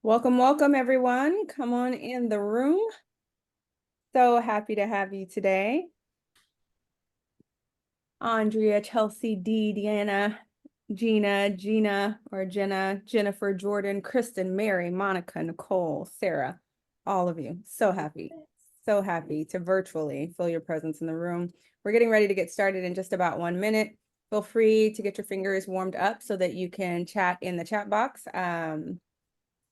Welcome, welcome, everyone. Come on in the room. So happy to have you today. Andrea, Chelsea, Dee, Deanna, Gina, Jennifer, Jordan, Kristen, Mary, Monica, Nicole, Sarah, all of you. So happy to virtually feel your presence in the room. We're getting ready to get started in just about 1 minute. Feel free to get your fingers warmed up so that you can chat in the chat box.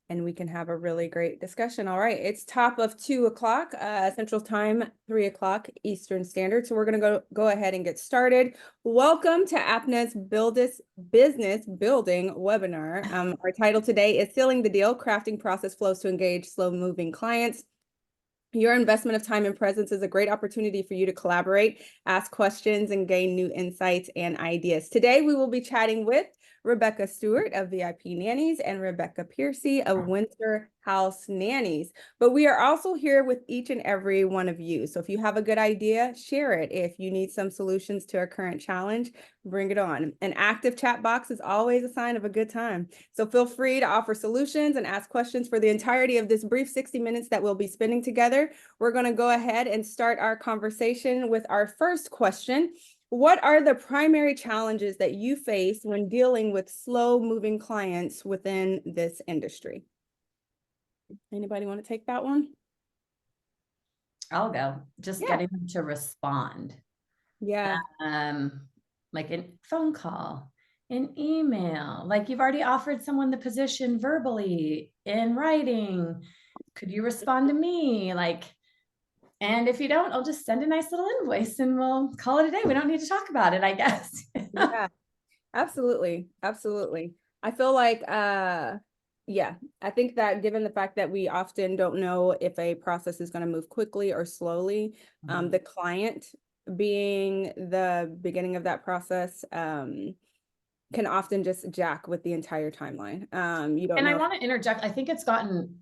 And we can have a really great discussion. All right, it's top of 2 o'clock Central Time, 3 o'clock Eastern Standard. So we're gonna go ahead and get started. Welcome to AppNet's Business Building webinar. Our title today is Sealing the Deal, Crafting Process Flows to Engage Slow-Moving Clients. Your investment of time and presence is a great opportunity for you to collaborate, ask questions, and gain new insights and ideas. Today, we will be chatting with Rebecca Stewart of VIP Nannies and Rebecca Piercy of Winter House Nannies. But we are also here with each and every one of you. So if you have a good idea, share it. If you need some solutions to our current challenge, bring it on. An active chat box is always a sign of a good time. So feel free to offer solutions and ask questions for the entirety of this brief 60 minutes that we'll be spending together. We're going to go ahead and start our conversation with our first question. What are the primary challenges that you face when dealing with slow-moving clients within this industry? Anybody want to take that one? I'll go. Just getting them to respond. Yeah. Like a phone call, an email, like you've already offered someone the position verbally, in writing. Could you respond to me? And if you don't, I'll just send a nice little invoice and we'll call it a day. We don't need to talk about it, I guess. Yeah, absolutely. I feel like, yeah, I think that given the fact that we often don't know if a process is going to move quickly or slowly, the client being the beginning of that process, can often just jack with the entire timeline. You don't know. I want to interject. I think it's gotten,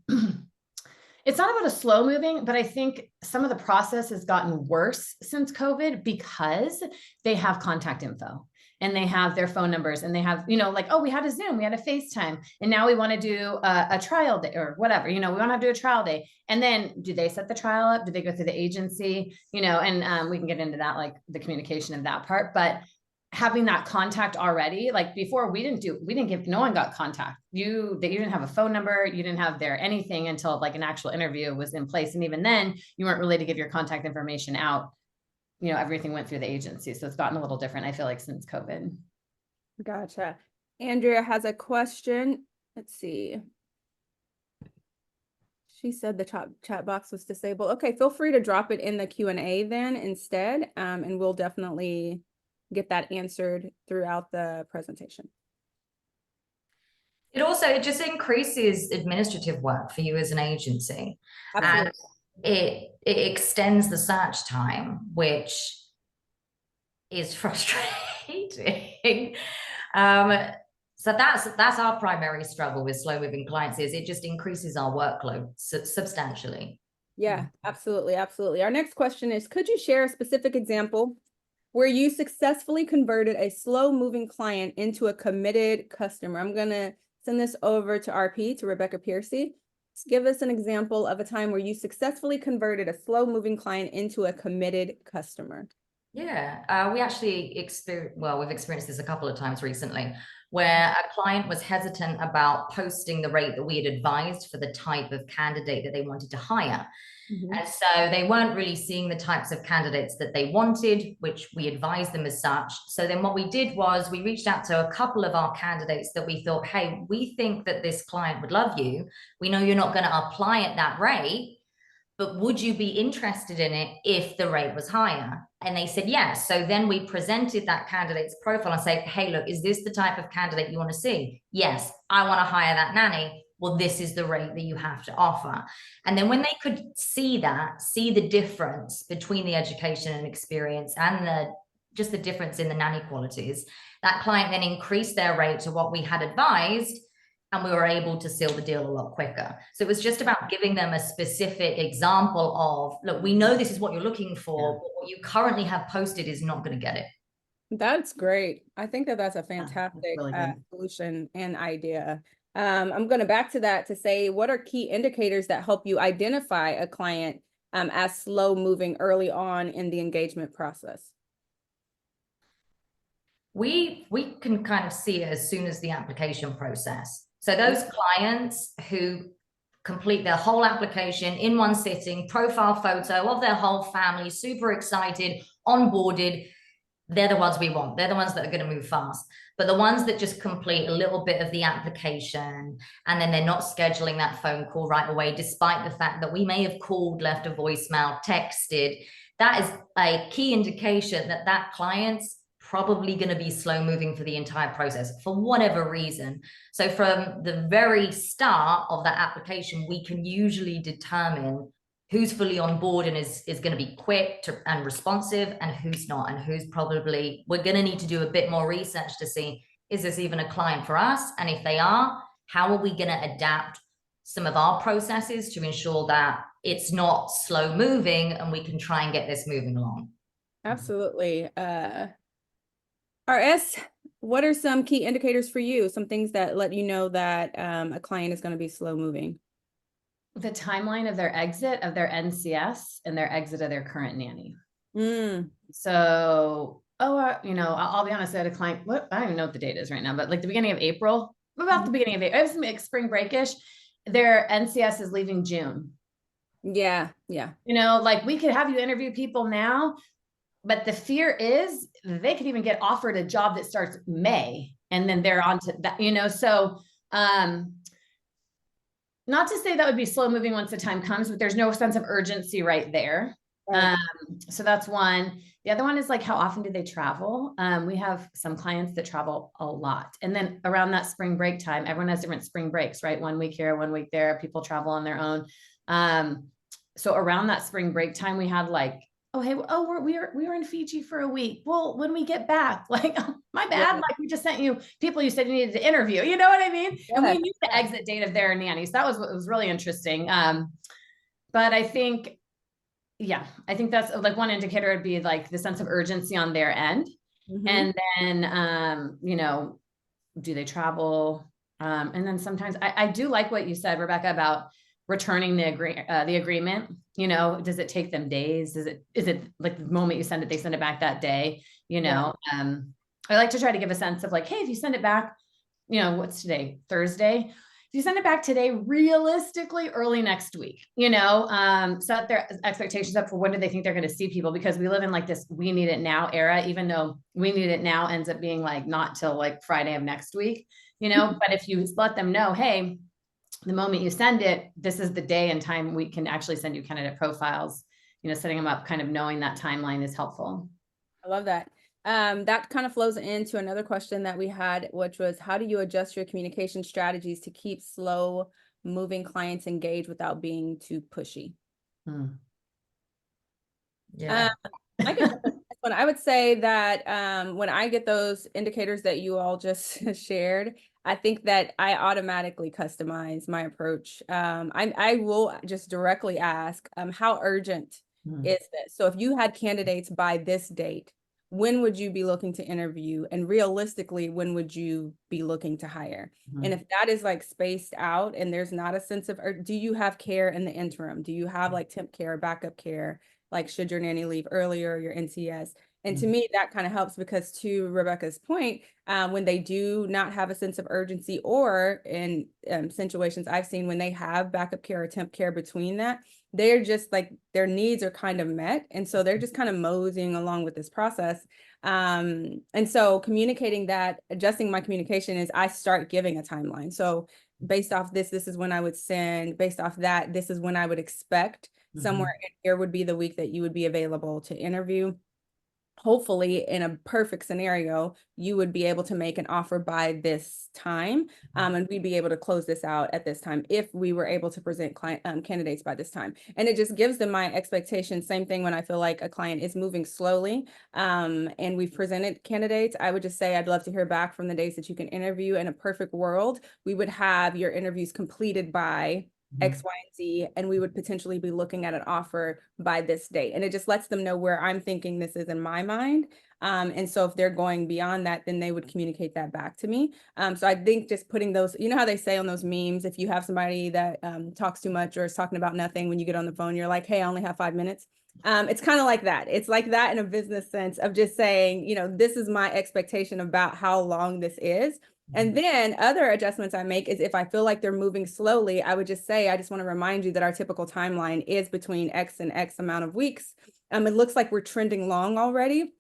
it's not about a slow moving, but I think some of the process has gotten worse since COVID because they have contact info and they have their phone numbers and they have, like, oh, we had a Zoom, we had a FaceTime, and now we want to do a trial day or whatever, we want to do a trial day. And then do they set the trial up? Do they go through the agency? And we can get into that, like the communication of that part, but having that contact already, like before we didn't give, no one got contact. You didn't have a phone number, you didn't have their anything until like an actual interview was in place. And even then you weren't really to give your contact information out. Everything went through the agency. So it's gotten a little different, I feel like, since COVID. Gotcha. Andrea has a question. Let's see. She said the chat box was disabled. Okay, feel free to drop it in the Q&A then instead, and we'll definitely get that answered throughout the presentation. It just increases administrative work for you as an agency. Absolutely. And it extends the search time, which is frustrating. So that's our primary struggle with slow moving clients, is it just increases our workload substantially. Yeah, absolutely. Our next question is, could you share a specific example where you successfully converted a slow moving client into a committed customer? I'm going to send this over to RP, to Rebecca Piercy. Give us an example of a time where you successfully converted a slow moving client into a committed customer. Yeah, we actually we've experienced this a couple of times recently, where a client was hesitant about posting the rate that we had advised for the type of candidate that they wanted to hire. And so they weren't really seeing the types of candidates that they wanted, which we advised them as such. So then what we did was we reached out to a couple of our candidates that we thought, hey, we think that this client would love you. We know you're not going to apply at that rate, but would you be interested in it if the rate was higher? And they said yes. So then we presented that candidate's profile and said, hey, look, is this the type of candidate you want to see? Yes, I want to hire that nanny. Well, this is the rate that you have to offer. And then when they could see the difference between the education and experience and just the difference in the nanny qualities, that client then increased their rate to what we had advised, and we were able to seal the deal a lot quicker. So it was just about giving them a specific example of, look, we know this is what you're looking for, but what you currently have posted is not going to get it. That's great. I think that that's a fantastic solution and idea. I'm going to back to that to say, what are key indicators that help you identify a client as slow moving early on in the engagement process? We can kind of see it as soon as the application process. So those clients who complete their whole application in one sitting, profile photo of their whole family, super excited, onboarded, they're the ones we want. They're the ones that are going to move fast. But the ones that just complete a little bit of the application and then they're not scheduling that phone call right away, despite the fact that we may have called, left a voicemail, texted, that is a key indication that that client's probably going to be slow moving for the entire process for whatever reason. So from the very start of that application, we can usually determine who's fully on board and is going to be quick and responsive, and who's not, and who's probably, we're going to need to do a bit more research to see, is this even a client for us? And if they are, how are we going to adapt some of our processes to ensure that it's not slow moving and we can try and get this moving along? Absolutely. RS, what are some key indicators for you? Some things that let you know that a client is going to be slow moving? The timeline of their exit of their NCS and their exit of their current nanny. So, I'll be honest, I had a client, I don't even know what the date is right now, but like the beginning of April, about the beginning of April, it was like spring breakish. Their NCS is leaving June. Yeah. Like we could have you interview people now, but the fear is they could even get offered a job that starts May and then they're on to that, so, not to say that would be slow moving once the time comes, but there's no sense of urgency right there. Right. So that's one. The other one is like, how often do they travel? We have some clients that travel a lot. And then around that spring break time, everyone has different spring breaks, right? 1 week here, 1 week there, people travel on their own. So around that spring break time, we had like, we were in Fiji for a week. Well, when we get back, like, oh, my bad. Yeah. Like we just sent you people you said you needed to interview. You know what I mean? Yeah. And we knew the exit date of their nanny. So that was what was really interesting. But I think that's like one indicator would be like the sense of urgency on their end. Mm-hmm. And then, do they travel? And then sometimes I do like what you said, Rebecca, about returning the agreement. Does it take them days? Is it like the moment you send it, they send it back that day? I like to try to give a sense of like, hey, if you send it back, what's today? Thursday. If you send it back today, realistically early next week, set their expectations up for when do they think they're going to see people, because we live in like this we need it now era, even though we need it now ends up being like not till like Friday of next week, but if you let them know, hey, the moment you send it, this is the day and time we can actually send you candidate profiles, setting them up, kind of knowing that timeline is helpful. I love that. That kind of flows into another question that we had, which was, how do you adjust your communication strategies to keep slow moving clients engaged without being too pushy? Yeah. I would say that when I get those indicators that you all just shared, I think that I automatically customize my approach. I will just directly ask, how urgent is this? So if you had candidates by this date, when would you be looking to interview? And realistically, when would you be looking to hire? And if that is like spaced out and there's not a sense of, do you have care in the interim? Do you have like temp care, backup care? Like, should your nanny leave earlier, your NCS? And to me, that kind of helps, because to Rebecca's point, when they do not have a sense of urgency, or in situations I've seen when they have backup care or temp care between that, they're just like, their needs are kind of met. And so they're just kind of moseying along with this process. And so communicating that, adjusting my communication is I start giving a timeline. So based off this is when I would send. Based off that, this is when I would expect. Somewhere in here would be the week that you would be available to interview. Hopefully, in a perfect scenario, you would be able to make an offer by this time, and we'd be able to close this out at this time if we were able to present candidates by this time. And it just gives them my expectations. Same thing when I feel like a client is moving slowly, and we've presented candidates, I would just say I'd love to hear back from the days that you can interview. In a perfect world, we would have your interviews completed by X, Y, and Z, and we would potentially be looking at an offer by this date. And it just lets them know where I'm thinking this is in my mind. And so if they're going beyond that, then they would communicate that back to me. So I think just putting those, you know how they say on those memes, if you have somebody that talks too much or is talking about nothing, when you get on the phone, you're like, hey, I only have 5 minutes. It's kind of like that. It's like that in a business sense of just saying, you know, this is my expectation about how long this is. And then other adjustments I make is if I feel like they're moving slowly, I would just say, I just want to remind you that our typical timeline is between X and X amount of weeks. It looks like we're trending long already.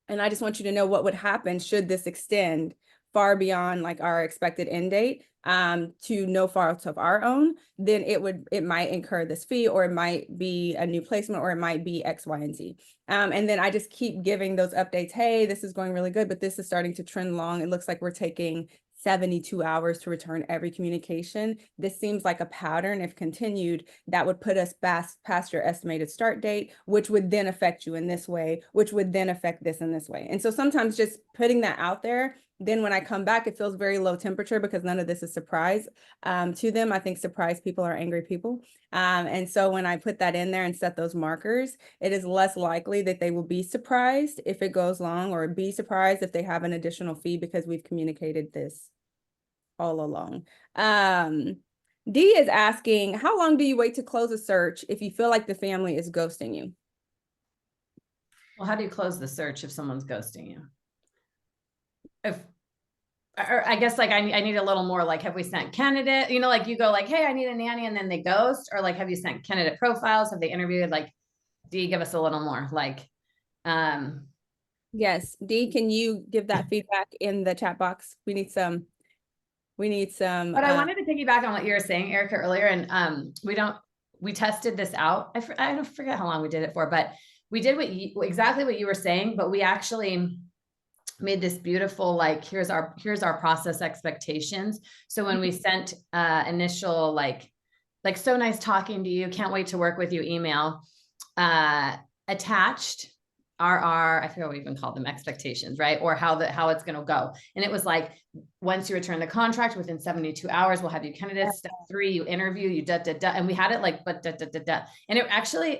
And I just want you to know what would happen should this extend far beyond like our expected end date to no fault of our own, then it might incur this fee, or it might be a new placement, or it might be X, Y, and Z. And then I just keep giving those updates. Hey, this is going really good, but this is starting to trend long. It looks like we're taking 72 hours to return every communication. This seems like a pattern. If continued, that would put us past your estimated start date, which would then affect you in this way, which would then affect this in this way. And so sometimes just putting that out there, then when I come back, it feels very low temperature because none of this is surprise to them. I think surprised people are angry people. And so when I put that in there and set those markers, it is less likely that they will be surprised if it goes long, or be surprised if they have an additional fee, because we've communicated this all along. D is asking, how long do you wait to close a search if you feel like the family is ghosting you? Well, how do you close the search if someone's ghosting you? Or I guess like I need a little more, like, have we sent candidate, you know, like you go like, hey, I need a nanny, and then they ghost, or like, have you sent candidate profiles? Have they interviewed? Like, do you give us a little more like, Yes, D, can you give that feedback in the chat box? We need some. But I wanted to piggyback on what you were saying, Erica, earlier. And we tested this out. I don't forget how long we did it for, but we did exactly what you were saying, but we actually made this beautiful, like, here's our process expectations. So when we sent initial, like, so nice talking to you, can't wait to work with you email, attached I forget what we even called them, expectations, right? Or how it's going to go. And it was like, once you return the contract within 72 hours, we'll have you candidates. Step 3, you interview, you and we had it like, but and it actually,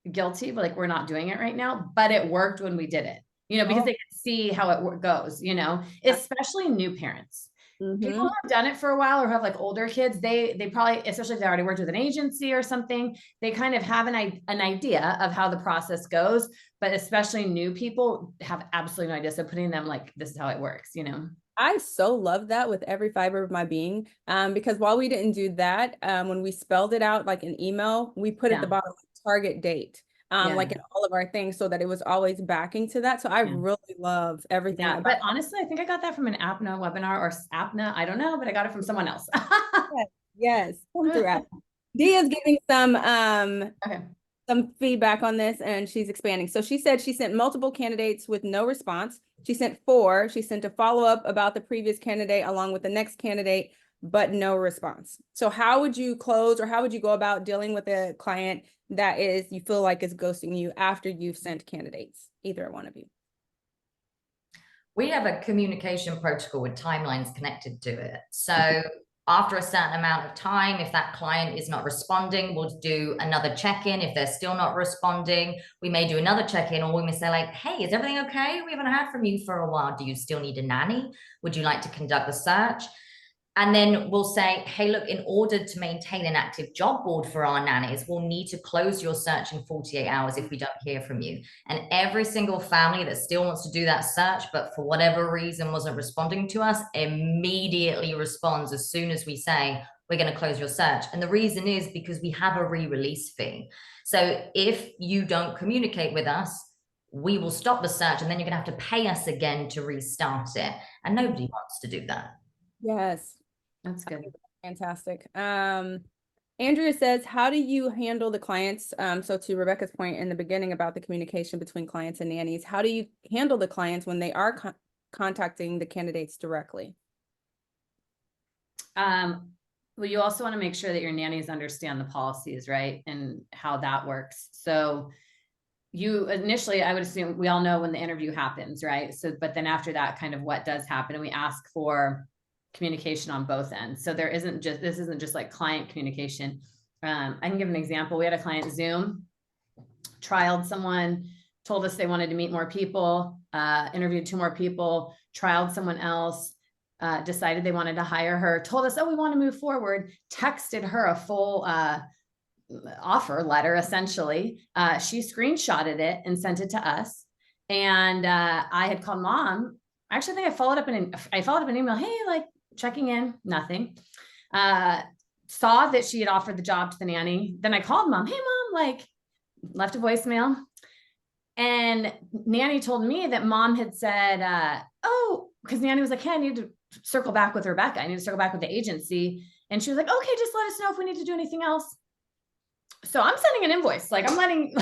guilty, but like, we're not doing it right now, but it worked when we did it, you know, because they can see how it goes, you know, especially new parents. People who have done it for a while or have like older kids, they probably, especially if they already worked with an agency or something, they kind of have an idea of how the process goes. But especially new people have absolutely no idea. So putting them like, this is how it works, you know? I so love that with every fiber of my being, because while we didn't do that, when we spelled it out like an email, we put at the bottom target date, like in all of our things, so that it was always backing to that. So I really love everything. Yeah, but honestly, I think I got that from an APNA webinar or APNA. I don't know, but I got it from someone else. Yes, come through APNA. D is giving some feedback on this, and she's expanding. So she said she sent multiple candidates with no response. She sent 4. She sent a follow-up about the previous candidate along with the next candidate, but no response. So how would you close, or how would you go about dealing with a client that you feel like is ghosting you after you've sent candidates, either one of you? We have a communication protocol with timelines connected to it. So after a certain amount of time, if that client is not responding, we'll do another check-in. If they're still not responding, we may do another check-in, or we may say like, hey, is everything okay? We haven't heard from you for a while. Do you still need a nanny? Would you like to conduct the search? And then we'll say, hey, look, in order to maintain an active job board for our nannies, we'll need to close your search in 48 hours if we don't hear from you. And every single family that still wants to do that search, but for whatever reason wasn't responding to us, immediately responds as soon as we say, we're going to close your search. And the reason is because we have a re-release fee. So if you don't communicate with us, we will stop the search, and then you're going to have to pay us again to restart it. And nobody wants to do that. Yes. That's good. Fantastic. Andrea says, how do you handle the clients? So to Rebecca's point in the beginning about the communication between clients and nannies, how do you handle the clients when they are contacting the candidates directly? Well, you also want to make sure that your nannies understand the policies, right? And how that works. So you initially, I would assume we all know when the interview happens, right? So, but then after that, kind of what does happen, and we ask for communication on both ends. So this isn't just like client communication. I can give an example. We had a client Zoom, trialed someone, told us they wanted to meet more people, interviewed 2 more people, trialed someone else, decided they wanted to hire her, told us, oh, we want to move forward, texted her a full offer letter, essentially. She screenshotted it and sent it to us. And I had called mom. Actually, I think I followed up an email. Hey, like checking in, nothing. Saw that she had offered the job to the nanny. Then I called mom. Hey, mom, like left a voicemail. And nanny told me that mom had said, oh, because nanny was like, hey, I need to circle back with Rebecca. I need to circle back with the agency. And she was like, okay, just let us know if we need to do anything else. So I'm sending an invoice. Like I'm letting,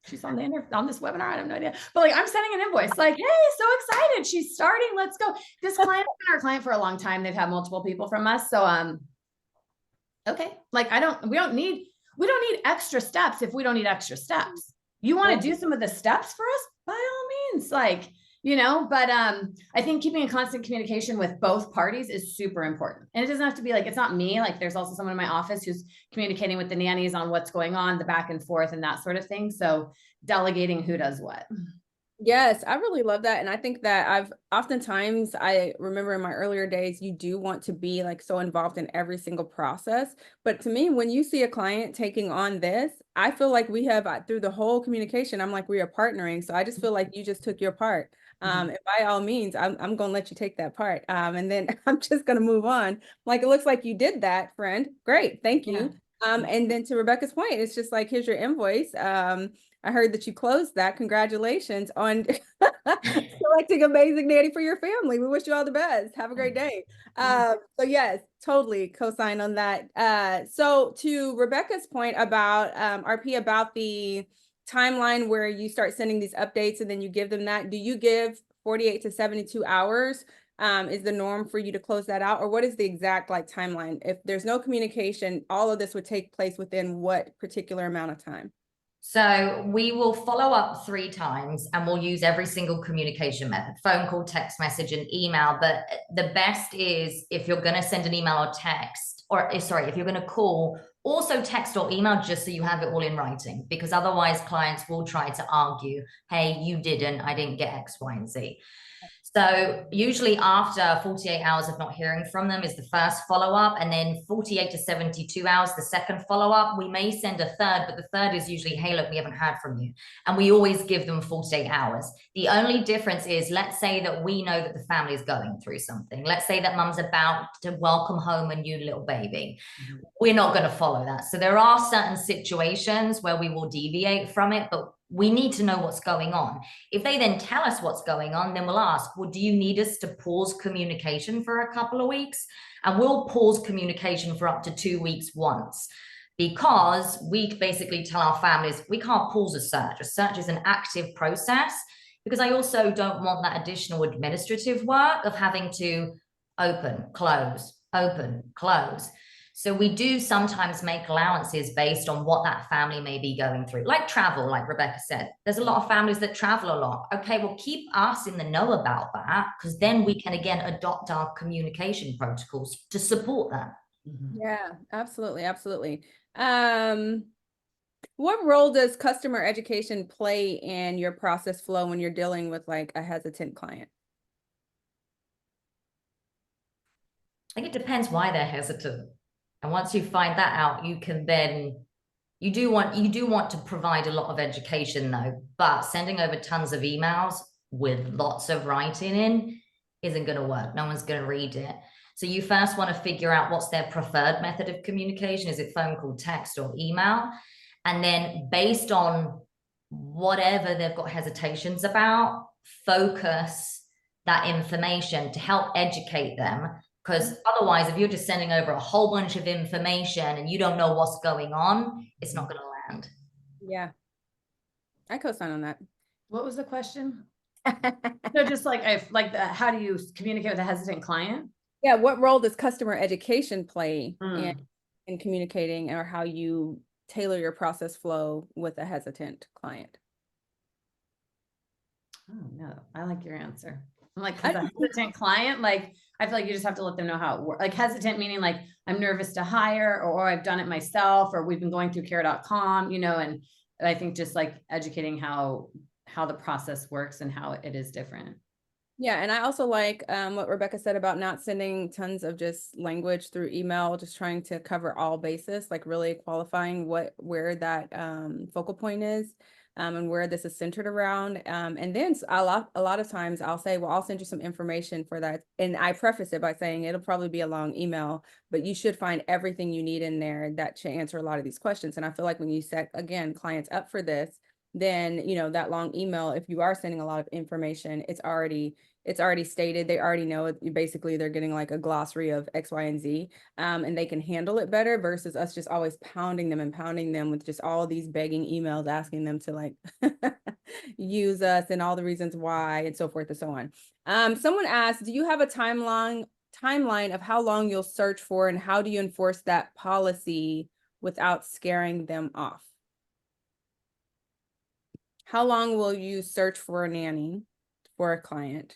she's on this webinar. I have no idea, but like I'm sending an invoice like, hey, so excited. She's starting. Let's go. This client has been our client for a long time. They've had multiple people from us. So, okay. Like we don't need extra steps if we don't need extra steps. You want to do some of the steps for us, by all means, like, but I think keeping a constant communication with both parties is super important. And it doesn't have to be like, it's not me, like there's also someone in my office who's communicating with the nannies on what's going on, the back and forth and that sort of thing. So delegating who does what. Yes, I really love that. And I think that I remember in my earlier days, you do want to be like so involved in every single process. But to me, when you see a client taking on this, I feel like we have through the whole communication, I'm like, we are partnering. So I just feel like you just took your part. And by all means, I'm going to let you take that part. And then I'm just going to move on. Like, it looks like you did that, friend. Great. Thank you. And then to Rebecca's point, it's just like, here's your invoice. I heard that you closed that. Congratulations on selecting amazing nanny for your family. We wish you all the best. Have a great day. So yes, totally co-sign on that. So to Rebecca's point about RP, about the timeline where you start sending these updates and then you give them that, do you give 48 to 72 hours? Is the norm for you to close that out, or what is the exact like timeline? If there's no communication, all of this would take place within what particular amount of time? So we will follow up 3 times and we'll use every single communication method, phone call, text message, and email. But the best is if you're going to send an email or text, if you're going to call, also text or email just so you have it all in writing, because otherwise clients will try to argue, hey, you didn't, I didn't get X, Y, and Z. So usually after 48 hours of not hearing from them is the first follow-up, and then 48 to 72 hours, the second follow-up. We may send a third, but the third is usually, hey, look, we haven't heard from you. And we always give them 48 hours. The only difference is, let's say that we know that the family is going through something. Let's say that mum's about to welcome home a new little baby. We're not going to follow that. So there are certain situations where we will deviate from it, but we need to know what's going on. If they then tell us what's going on, then we'll ask, well, do you need us to pause communication for a couple of weeks? And we'll pause communication for up to 2 weeks once, because we basically tell our families, we can't pause a search. A search is an active process, because I also don't want that additional administrative work of having to open, close, open, close. So we do sometimes make allowances based on what that family may be going through, like travel, like Rebecca said. There's a lot of families that travel a lot. Okay, well, keep us in the know about that, because then we can, again, adopt our communication protocols to support that. Yeah, absolutely. Absolutely. What role does customer education play in your process flow when you're dealing with like a hesitant client? I think it depends why they're hesitant. And once you find that out, you can then, you do want to provide a lot of education though, but sending over tons of emails with lots of writing in isn't going to work. No one's going to read it. So you first want to figure out what's their preferred method of communication. Is it phone call, text, or email? And then based on whatever they've got hesitations about, focus that information to help educate them. Because otherwise, if you're just sending over a whole bunch of information and you don't know what's going on, it's not going to land. Yeah, I co-sign on that. What was the question? So just like, how do you communicate with a hesitant client? Yeah, what role does customer education play in communicating, or how you tailor your process flow with a hesitant client? Oh no, I like your answer. I'm like, because a hesitant client, like, I feel like you just have to let them know how it works. Like hesitant meaning like I'm nervous to hire, or I've done it myself, or we've been going through care.com, and I think just like educating how the process works and how it is different. Yeah, and I also like what Rebecca said about not sending tons of just language through email, just trying to cover all bases, like really qualifying where that focal point is, and where this is centered around. And then a lot of times I'll say, well, I'll send you some information for that. And I preface it by saying it'll probably be a long email, but you should find everything you need in there that should answer a lot of these questions. And I feel like when you set, again, clients up for this, then, that long email, if you are sending a lot of information, it's already stated. They already know it. Basically, they're getting like a glossary of X, Y, and Z, and they can handle it better versus us just always pounding them with just all these begging emails asking them to like use us and all the reasons why and so forth and so on. Someone asked, do you have a timeline of how long you'll search for, and how do you enforce that policy without scaring them off? How long will you search for a nanny for a client?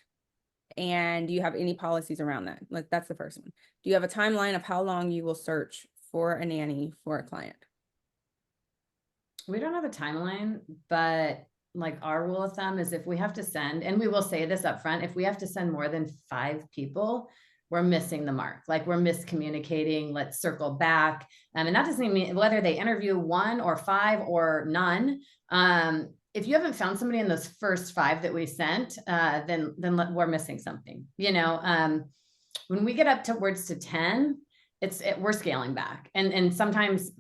And do you have any policies around that? Like, that's the first one. Do you have a timeline of how long you will search for a nanny for a client? We don't have a timeline, but like our rule of thumb is if we have to send, and we will say this up front, if we have to send more than 5 people, we're missing the mark. Like we're miscommunicating. Let's circle back. And that doesn't mean whether they interview 1 or 5 or none. If you haven't found somebody in those first 5 that we sent, then we're missing something. When we get up towards to 10, we're scaling back, and sometimes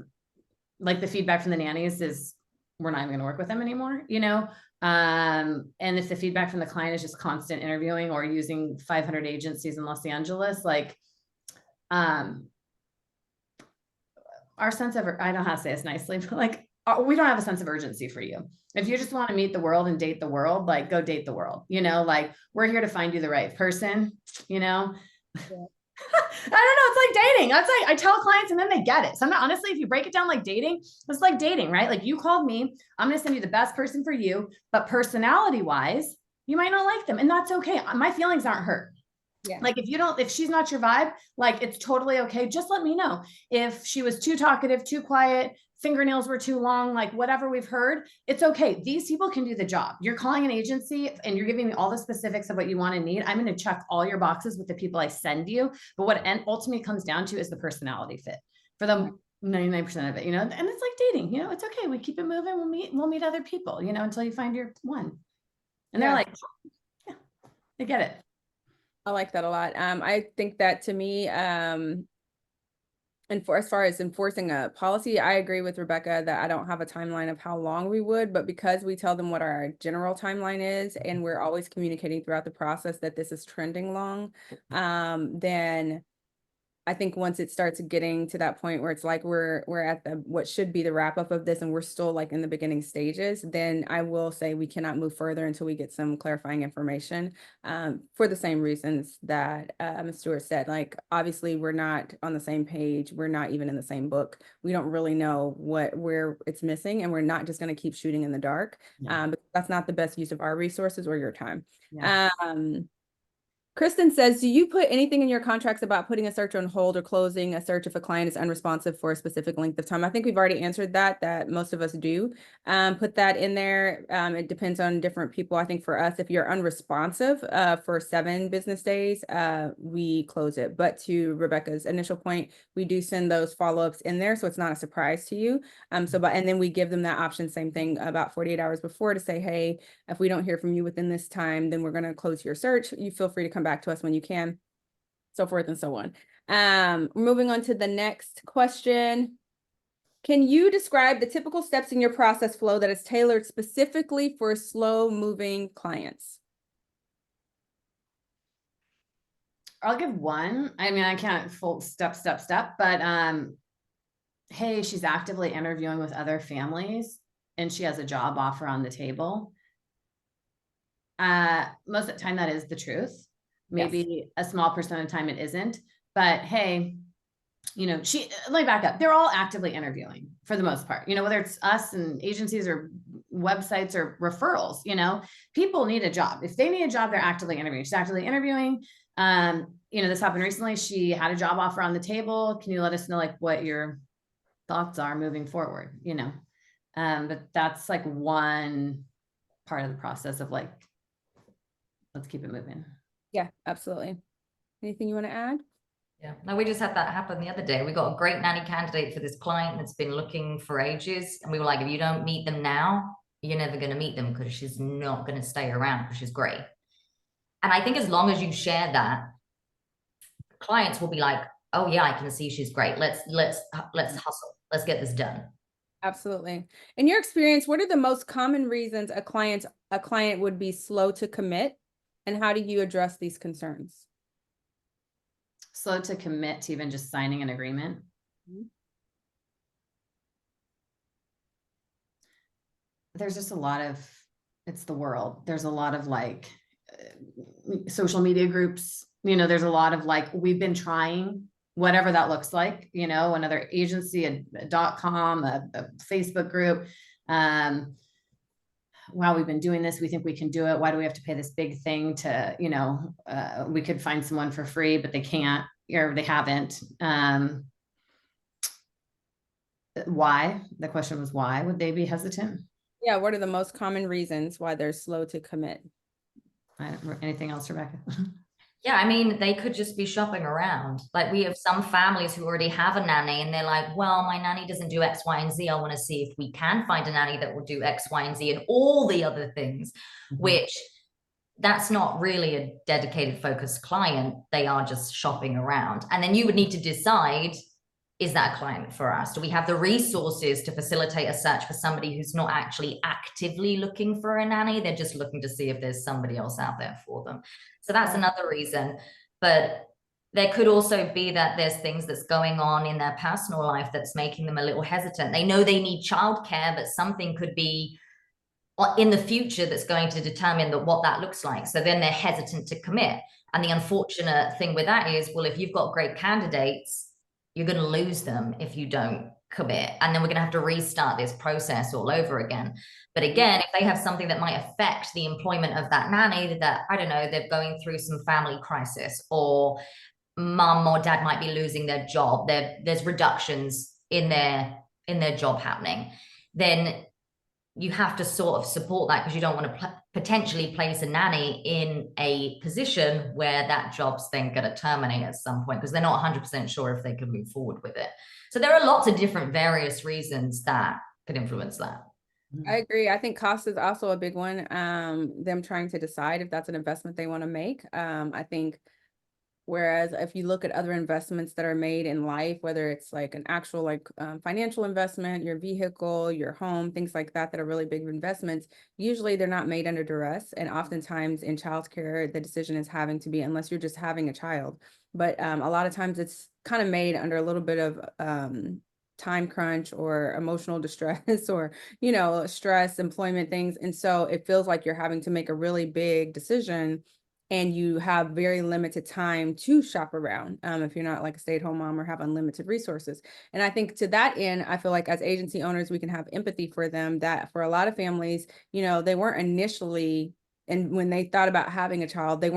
like the feedback from the nannies is we're not even going to work with them anymore. And if the feedback from the client is just constant interviewing or using 500 agencies in Los Angeles, like our sense of, I don't know how to say this nicely, but like we don't have a sense of urgency for you. If you just want to meet the world and date the world, like go date the world, like we're here to find you the right person, Yeah. I don't know. It's like dating. That's like, I tell clients and then they get it. Sometimes, honestly, if you break it down like dating, it's like dating, right? Like you called me, I'm going to send you the best person for you, but personality wise, you might not like them, and that's okay. My feelings aren't hurt. Yeah. Like if she's not your vibe, like it's totally okay. Just let me know. If she was too talkative, too quiet, fingernails were too long, like whatever we've heard, it's okay. These people can do the job. You're calling an agency and you're giving me all the specifics of what you want and need. I'm going to check all your boxes with the people I send you. But what ultimately comes down to is the personality fit for them. 99% of it, and it's like dating, it's okay. We keep it moving. We'll meet other people, until you find your one. And they're like, yeah, they get it. I like that a lot. I think that to me, and as far as enforcing a policy, I agree with Rebecca that I don't have a timeline of how long we would, but because we tell them what our general timeline is, and we're always communicating throughout the process that this is trending long, then I think once it starts getting to that point where it's like we're at what should be the wrap up of this, and we're still like in the beginning stages, then I will say we cannot move further until we get some clarifying information, for the same reasons that Ms. Stewart said. Like obviously we're not on the same page, we're not even in the same book. We don't really know where it's missing, and we're not just going to keep shooting in the dark. But that's not the best use of our resources or your time. Yeah. Kristen says, do you put anything in your contracts about putting a search on hold or closing a search if a client is unresponsive for a specific length of time? I think we've already answered that most of us do put that in there. It depends on different people. I think for us, if you're unresponsive for 7 business days, we close it. But to Rebecca's initial point, we do send those follow-ups in there, so it's not a surprise to you. And then we give them that option, same thing, about 48 hours before, to say, hey, if we don't hear from you within this time, then we're going to close your search. You feel free to come back to us when you can, so forth and so on. Moving on to the next question. Can you describe the typical steps in your process flow that is tailored specifically for slow moving clients? I'll give one. I mean, I can't full step, but hey, she's actively interviewing with other families and she has a job offer on the table. Most of the time that is the truth. Maybe a small percent of the time it isn't, but hey, let me back up. They're all actively interviewing for the most part, whether it's us and agencies or, websites or referrals. You know, people need a job. If they need a job, they're actively interviewing. She's actively interviewing. You know, this happened recently. She had a job offer on the table. Can you let us know like what your thoughts are moving forward? You know, but that's like one part of the process of like, let's keep it moving. Yeah, absolutely. Anything you want to add? Yeah, no, we just had that happen the other day. We got a great nanny candidate for this client that's been looking for ages. And we were like, if you don't meet them now, you're never going to meet them because she's not going to stay around because she's great. And I think as long as you share that, clients will be like, oh yeah, I can see she's great. Let's hustle. Let's get this done. Absolutely. In your experience, what are the most common reasons a client would be slow to commit, and how do you address these concerns? Slow to commit to even just signing an agreement. There's just a lot of, it's the world. There's a lot of like social media groups, you know, there's a lot of like, we've been trying, whatever that looks like, you know, another agency, a .com, a Facebook group. Wow, we've been doing this. We think we can do it. Why do we have to pay this big thing to, you know, we could find someone for free, but they can't, or they haven't. Why? The question was, why would they be hesitant? Yeah, what are the most common reasons why they're slow to commit? Anything else, Rebecca? Yeah, I mean, they could just be shopping around. Like we have some families who already have a nanny and they're like, well, my nanny doesn't do X, Y, and Z. I want to see if we can find a nanny that will do X, Y, and Z and all the other things, which that's not really a dedicated focused client. They are just shopping around. And then you would need to decide, is that a client for us? Do we have the resources to facilitate a search for somebody who's not actually actively looking for a nanny? They're just looking to see if there's somebody else out there for them. So that's another reason. But there could also be that there's things that's going on in their personal life that's making them a little hesitant. They know they need childcare, but something could be in the future that's going to determine what that looks like. So then they're hesitant to commit. And the unfortunate thing with that is, well, if you've got great candidates, you're going to lose them if you don't commit. And then we're going to have to restart this process all over again. But again, if they have something that might affect the employment of that nanny, that, I don't know, they're going through some family crisis, or mum or dad might be losing their job, there's reductions in their job happening, then you have to sort of support that, because you don't want to potentially place a nanny in a position where that job's then going to terminate at some point because they're not 100% sure if they can move forward with it. So there are lots of different various reasons that could influence that. I agree. I think cost is also a big one. Them trying to decide if that's an investment they want to make. I think whereas if you look at other investments that are made in life, whether it's like an actual like financial investment, your vehicle, your home, things like that are really big investments, usually they're not made under duress. And oftentimes in childcare, the decision is having to be, unless you're just having a child. But a lot of times it's kind of made under a little bit of time crunch or emotional distress or, you know, stress, employment things. And so it feels like you're having to make a really big decision, and you have very limited time to shop around if you're not like a stay-at-home mom or have unlimited resources. And I think to that end, I feel like as agency owners, we can have empathy for them, that for a lot of families, you know, they weren't initially, and when they thought about having a child, they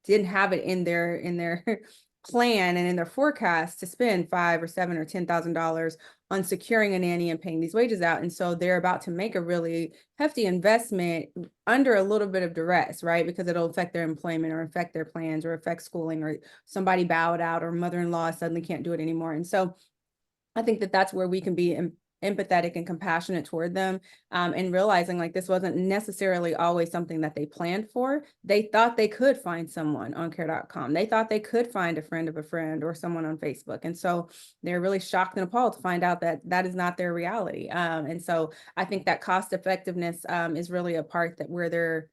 didn't have it in their plan and in their forecast to spend $5,000 or $7,000 or $10,000 on securing a nanny and paying these wages out. And so they're about to make a really hefty investment under a little bit of duress, right? Because it'll affect their employment or affect their plans or affect schooling, or somebody bowed out, or mother-in-law suddenly can't do it anymore. And so I think that that's where we can be empathetic and compassionate toward them, and realizing like this wasn't necessarily always something that they planned for. They thought they could find someone on care.com. They thought they could find a friend of a friend or someone on Facebook. And so they're really shocked and appalled to find out that that is not their reality. And so I think that cost effectiveness is really a part that where they're,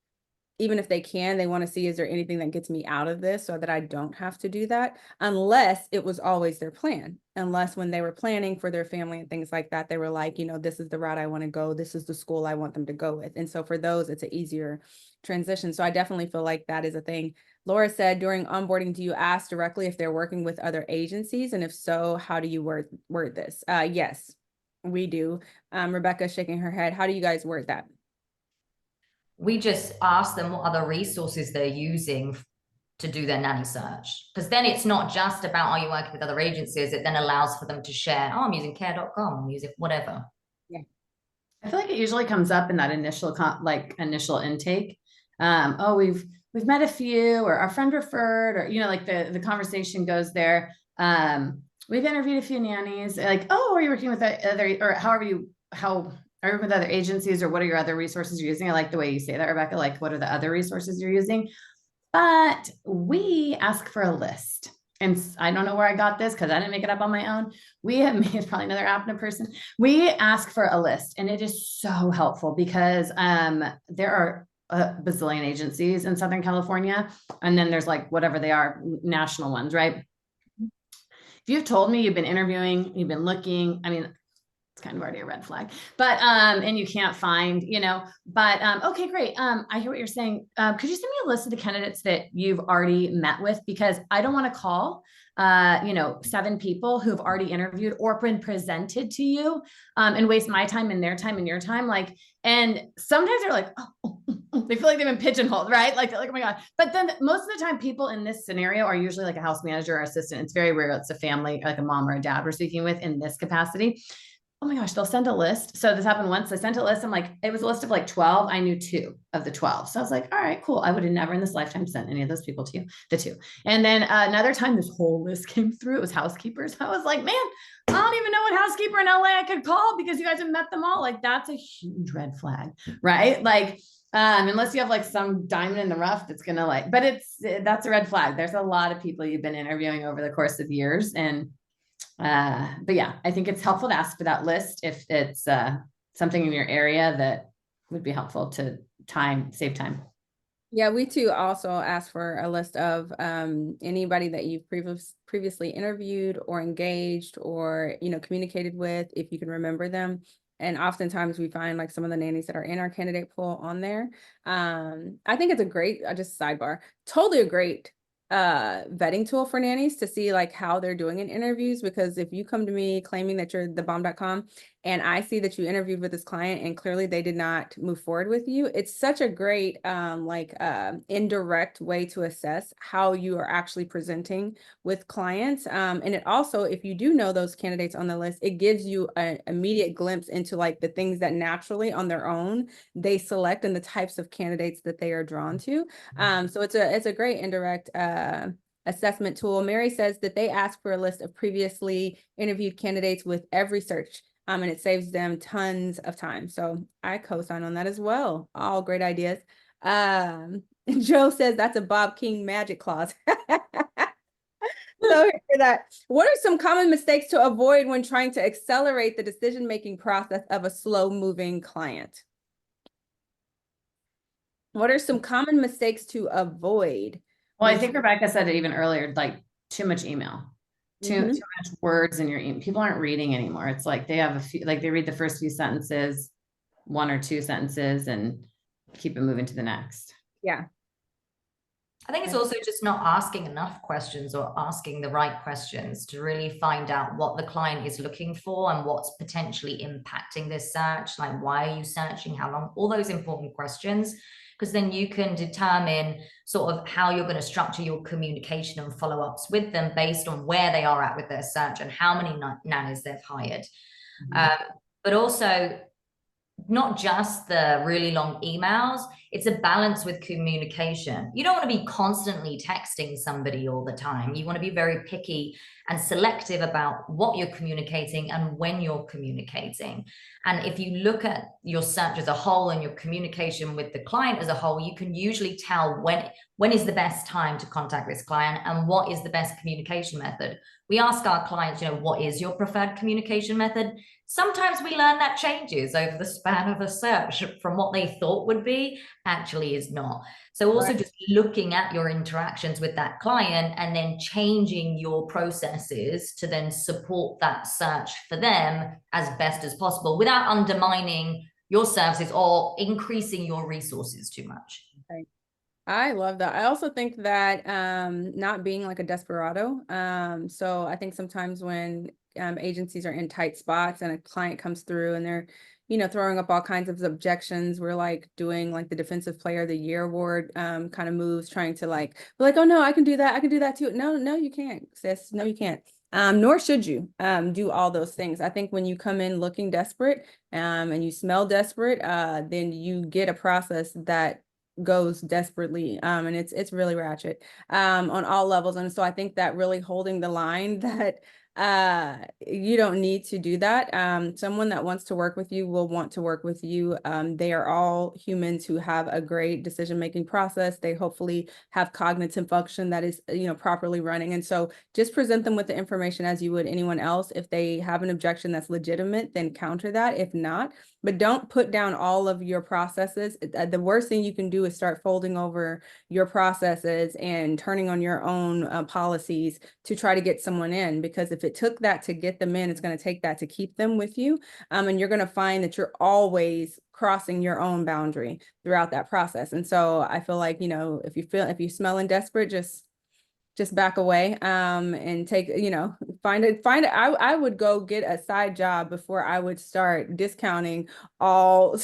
even if they can, they want to see, is there anything that gets me out of this so that I don't have to do that, unless it was always their plan. Unless when they were planning for their family and things like that, they were like, you know, this is the route I want to go. This is the school I want them to go with. And so for those, it's an easier transition. So I definitely feel like that is a thing. Laura said, during onboarding, do you ask directly if they're working with other agencies? And if so, how do you word this? Yes. We do. Rebecca's shaking her head. How do you guys word that? We just ask them what other resources they're using to do their nanny search. Because then it's not just about, are you working with other agencies? It then allows for them to share, oh, I'm using care.com, I'm using whatever. Yeah. I feel like it usually comes up in that initial initial intake. Oh, we've met a few, or our friend referred, or, you know, like the conversation goes there. We've interviewed a few nannies, like, oh, are you working with other, or how are you working with other agencies, or what are your other resources you're using? I like the way you say that, Rebecca, like, what are the other resources you're using? But we ask for a list. And I don't know where I got this because I didn't make it up on my own. We have made probably another app in a person. We ask for a list, and it is so helpful because there are a bazillion agencies in Southern California, and then there's like whatever they are, national ones, right? If you've told me you've been interviewing, you've been looking, I mean, it's kind of already a red flag, but, and you can't find, you know, but, okay, great. I hear what you're saying. Could you send me a list of the candidates that you've already met with? Because I don't want to call, you know, 7 people who've already interviewed or been presented to you, and waste my time and their time and your time. Like, and sometimes they're like, oh, they feel like they've been pigeonholed, right? Like, oh my God. But then most of the time, people in this scenario are usually like a house manager or assistant. It's very rare it's a family, like a mom or a dad we're speaking with in this capacity. Oh my gosh, they'll send a list. So this happened once. I sent a list. I'm like, it was a list of like 12. I knew 2 of the 12. So I was like, all right, cool. I would have never in this lifetime sent any of those people to you, the 2. And then another time this whole list came through. It was housekeepers. I was like, man, I don't even know what housekeeper in LA I could call because you guys have met them all. Like, that's a huge red flag, right? Like, unless you have like some diamond in the rough that's gonna like, but that's a red flag. There's a lot of people you've been interviewing over the course of years, and but yeah, I think it's helpful to ask for that list if it's something in your area that would be helpful to save time. Yeah, we too also ask for a list of anybody that you've previously interviewed or engaged or, you know, communicated with, if you can remember them. And oftentimes we find like some of the nannies that are in our candidate pool on there. I think it's a great, just sidebar, totally a great vetting tool for nannies to see like how they're doing in interviews, because if you come to me claiming that you're thebomb.com and I see that you interviewed with this client and clearly they did not move forward with you, it's such a great indirect way to assess how you are actually presenting with clients. And it also, if you do know those candidates on the list, it gives you an immediate glimpse into like the things that naturally on their own they select and the types of candidates that they are drawn to. So it's a great indirect assessment tool. Mary says that they ask for a list of previously interviewed candidates with every search, and it saves them tons of time. So I co-sign on that as well. All great ideas. Joe says that's a Bob King magic clause. So for that, what are some common mistakes to avoid when trying to accelerate the decision-making process of a slow-moving client? What are some common mistakes to avoid? Well, I think Rebecca said it even earlier, like too much email, too much words in your email. People aren't reading anymore. It's like they have a few, like they read the first few sentences, 1 or 2 sentences, and keep it moving to the next. Yeah. I think it's also just not asking enough questions or asking the right questions to really find out what the client is looking for and what's potentially impacting this search. Like, why are you searching? How long? All those important questions, because then you can determine sort of how you're going to structure your communication and follow-ups with them based on where they are at with their search and how many nannies they've hired. But also, not just the really long emails, it's a balance with communication. You don't want to be constantly texting somebody all the time. You want to be very picky and selective about what you're communicating and when you're communicating. And if you look at your search as a whole and your communication with the client as a whole, you can usually tell when is the best time to contact this client and what is the best communication method. We ask our clients, you know, what is your preferred communication method? Sometimes we learn that changes over the span of a search from what they thought would be, actually is not. So also just looking at your interactions with that client and then changing your processes to then support that search for them as best as possible without undermining your services or increasing your resources too much. Right. I love that. I also think that not being like a desperado. So I think sometimes when agencies are in tight spots and a client comes through and they're, throwing up all kinds of objections, we're like doing like the Defensive Player of the Year award kind of moves, trying to like be like, oh no, I can do that. I can do that too. No, no, you can't, sis. No, you can't. Nor should you do all those things. I think when you come in looking desperate and you smell desperate, then you get a process that goes desperately and it's really ratchet on all levels. And so I think that really holding the line that you don't need to do that. Someone that wants to work with you will want to work with you. They are all humans who have a great decision-making process. They hopefully have cognitive function that is, properly running. And so just present them with the information as you would anyone else. If they have an objection that's legitimate, then counter that. If not, but don't put down all of your processes. The worst thing you can do is start folding over your processes and turning on your own policies to try to get someone in, because if it took that to get them in, it's going to take that to keep them with you. And you're going to find that you're always crossing your own boundary throughout that process. And so I feel like, if you're smelling desperate, just back away and take, find it. I would go get a side job before I would start discounting all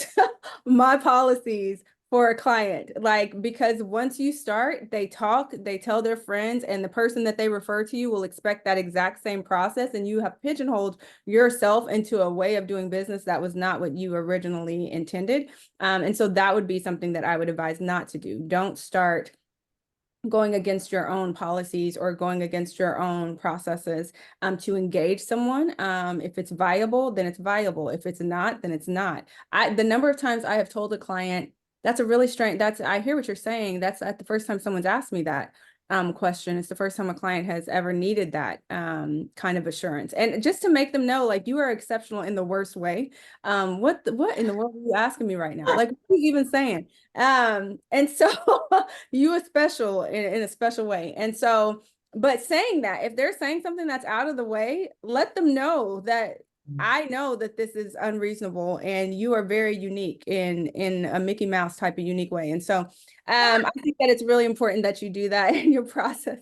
my policies for a client. Like, because once you start, they talk, they tell their friends, and the person that they refer to you will expect that exact same process, and you have pigeonholed yourself into a way of doing business that was not what you originally intended. And so that would be something that I would advise not to do. Don't start going against your own policies or going against your own processes to engage someone. If it's viable, then it's viable. If it's not, then it's not. The number of times I have told a client, that's a really strange, I hear what you're saying. That's at the first time someone's asked me that question. It's the first time a client has ever needed that kind of assurance. And just to make them know, like, you are exceptional in the worst way. What in the world are you asking me right now? Like, what are you even saying? And so you are special in a special way. And so, but saying that, if they're saying something that's out of the way, let them know that I know that this is unreasonable and you are very unique in a Mickey Mouse type of unique way. And so I think that it's really important that you do that in your process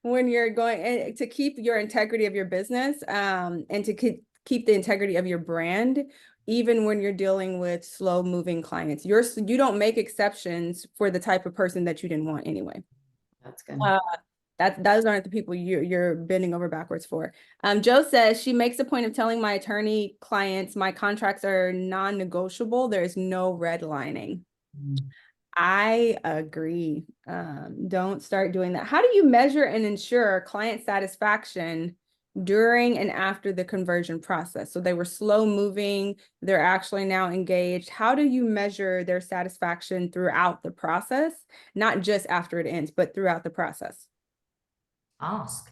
when you're going, and to keep your integrity of your business and to keep the integrity of your brand, even when you're dealing with slow moving clients. You don't make exceptions for the type of person that you didn't want anyway. That's good. Those aren't the people you're bending over backwards for. Joe says she makes a point of telling my attorney clients my contracts are non-negotiable. There's no redlining. I agree. Don't start doing that. How do you measure and ensure client satisfaction during and after the conversion process? So they were slow moving, they're actually now engaged. How do you measure their satisfaction throughout the process? Not just after it ends, but throughout the process. Ask.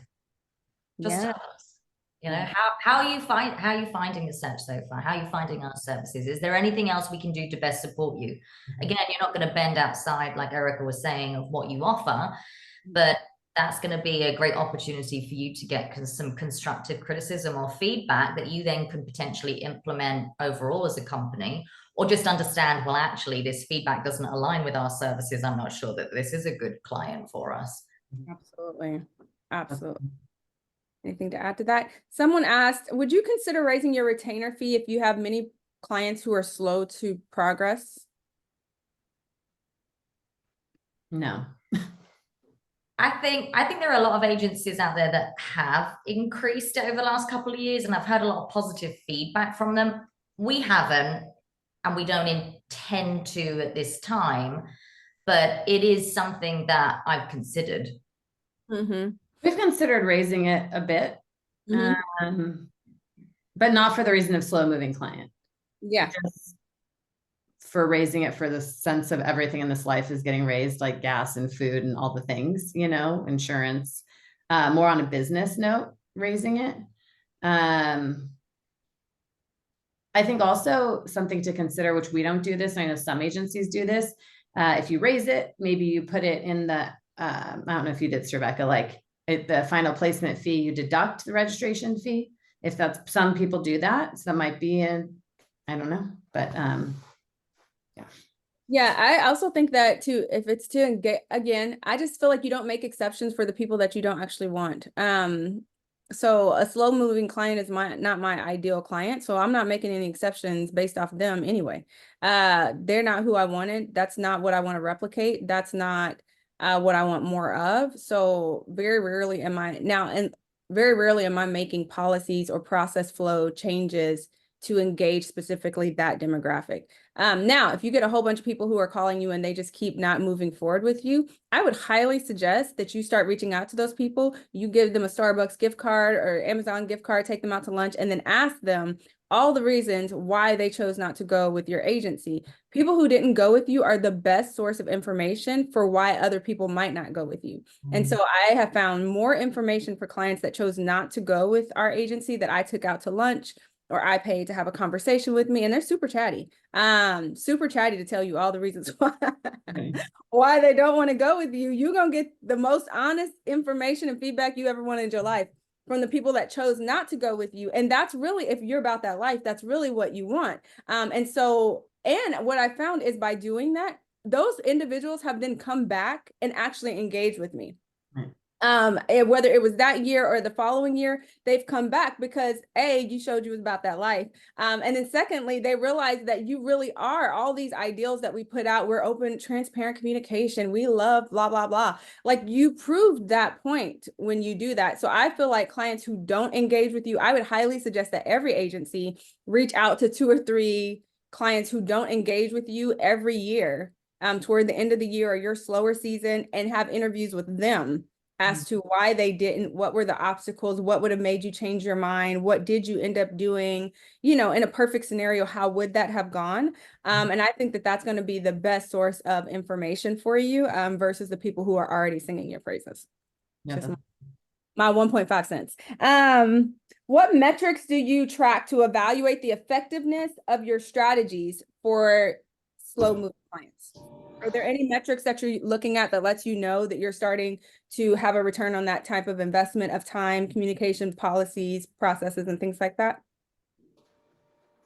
Just Yeah. ask. How are you finding the search so far? How are you finding our services? Is there anything else we can do to best support you? Again, you're not going to bend outside, like Erica was saying, of what you offer, but that's going to be a great opportunity for you to get some constructive criticism or feedback that you then can potentially implement overall as a company, or just understand, well, actually, this feedback doesn't align with our services. I'm not sure that this is a good client for us. Absolutely. Absolutely. Anything to add to that? Someone asked, would you consider raising your retainer fee if you have many clients who are slow to progress? No. I think there are a lot of agencies out there that have increased it over the last couple of years, and I've heard a lot of positive feedback from them. We haven't, and we don't intend to at this time, but it is something that I've considered. Mm-hmm. We've considered raising it a bit, but not for the reason of slow moving client. Yeah. Just for raising it for the sense of everything in this life is getting raised, like gas and food and all the things, insurance, more on a business note, raising it. I think also something to consider, which we don't do this, I know some agencies do this. If you raise it, maybe you put it in the, I don't know if you did this, Rebecca, like the final placement fee, you deduct the registration fee. If that's, some people do that. So that might be I don't know, but yeah. Yeah, I also think that too, if it's to engage, again, I just feel like you don't make exceptions for the people that you don't actually want. So a slow moving client is not my ideal client, so I'm not making any exceptions based off them anyway. They're not who I wanted. That's not what I want to replicate. That's not what I want more of. So very rarely am I making policies or process flow changes to engage specifically that demographic. Now, if you get a whole bunch of people who are calling you and they just keep not moving forward with you, I would highly suggest that you start reaching out to those people. You give them a Starbucks gift card or Amazon gift card, take them out to lunch, and then ask them all the reasons why they chose not to go with your agency. People who didn't go with you are the best source of information for why other people might not go with you. And so I have found more information for clients that chose not to go with our agency that I took out to lunch or I paid to have a conversation with me, and they're super chatty to tell you all the reasons why they don't want to go with you. You're gonna get the most honest information and feedback you ever wanted in your life from the people that chose not to go with you. And that's really, if you're about that life, that's really what you want. And what I found is by doing that, those individuals have then come back and actually engaged with me. Whether it was that year or the following year, they've come back because you showed you was about that life. And then secondly, they realized that you really are all these ideals that we put out. We're open, transparent communication. We love blah, blah, blah. Like you proved that point when you do that. So I feel like clients who don't engage with you, I would highly suggest that every agency reach out to 2 or 3 clients who don't engage with you every year, toward the end of the year or your slower season, and have interviews with them as to why they didn't, what were the obstacles, what would have made you change your mind, what did you end up doing, in a perfect scenario, how would that have gone? And I think that that's going to be the best source of information for you, versus the people who are already singing your praises. Yeah, Just my 1.5 cents. What metrics do you track to evaluate the effectiveness of your strategies for slow moving clients? Are there any metrics that you're looking at that lets you know that you're starting to have a return on that type of investment of time, communication, policies, processes, and things like that?